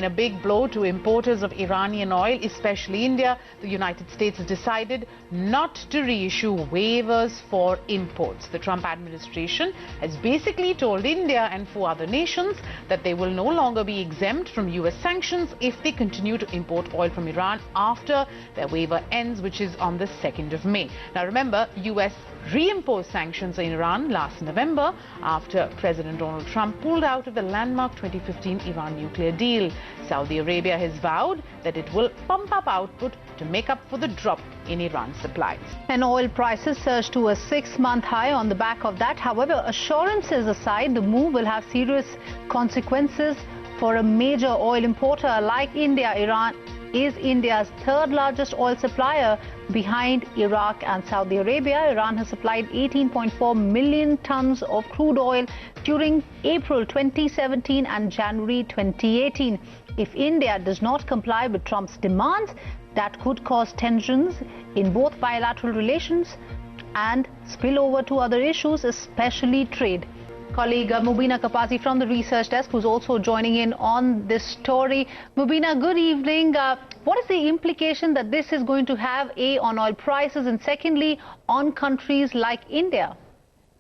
In a big blow to importers of Iranian oil, especially India, the United States has decided not to reissue waivers for imports. The Trump administration has basically told India and 4 other nations that they will no longer be exempt from U.S. sanctions if they continue to import oil from Iran after their waiver ends, which is on the 2nd of May. Now remember, U.S. reimposed sanctions on Iran last November after President Donald Trump pulled out of the landmark 2015 Iran nuclear deal. Saudi Arabia has vowed that it will pump up output to make up for the drop in Iran's supplies. And oil prices surged to a 6-month high on the back of that. However, assurances aside, the move will have serious consequences for a major oil importer like India. Iran is India's 3rd largest oil supplier behind Iraq and Saudi Arabia. Iran has supplied 18.4 million tons of crude oil during April 2017 and January 2018. If India does not comply with Trump's demands, that could cause tensions in both bilateral relations and spill over to other issues, especially trade. Colleague Mubina Kapazi from the research desk, who's also joining in on this story. Mubina, good evening. What is the implication that this is going to have, A, on oil prices, and secondly, on countries like India?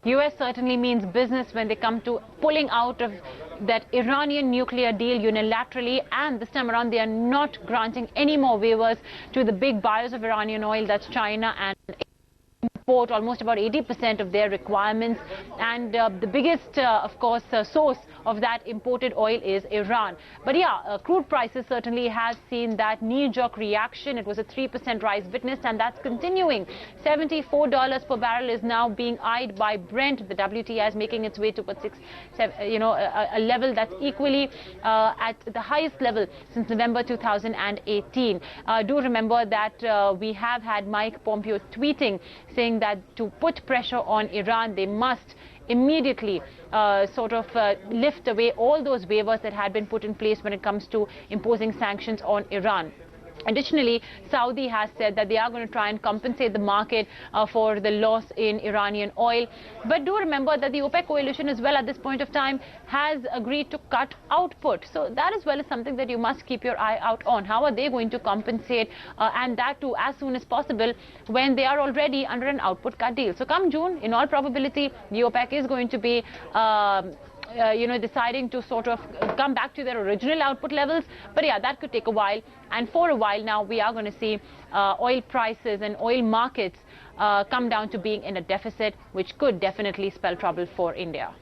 U.S. certainly means business when they come to pulling out of that Iranian nuclear deal unilaterally, and this time around they are not granting any more waivers to the big buyers of Iranian oil, that's China, and import almost about 80% of their requirements, and the biggest of course source of that imported oil is Iran. But yeah, crude prices certainly has seen that knee-jerk reaction. It was a 3% rise witnessed, and that's continuing. $74 per barrel is now being eyed by Brent. The WTI is making its way to a level that's equally at the highest level since November 2018. Do remember that we have had Mike Pompeo tweeting saying that to put pressure on Iran, they must immediately lift away all those waivers that had been put in place when it comes to imposing sanctions on Iran. Additionally, Saudi has said that they are going to try and compensate the market for the loss in Iranian oil. But do remember that the OPEC coalition as well at this point of time has agreed to cut output. So that as well is something that you must keep your eye out on. How are they going to compensate, and that too as soon as possible when they are already under an output cut deal. So come June, in all probability, the OPEC is going to be deciding to sort of come back to their original output levels. But yeah, that could take a while, and for a while now we are going to see oil prices and oil markets come down to being in a deficit, which could definitely spell trouble for India.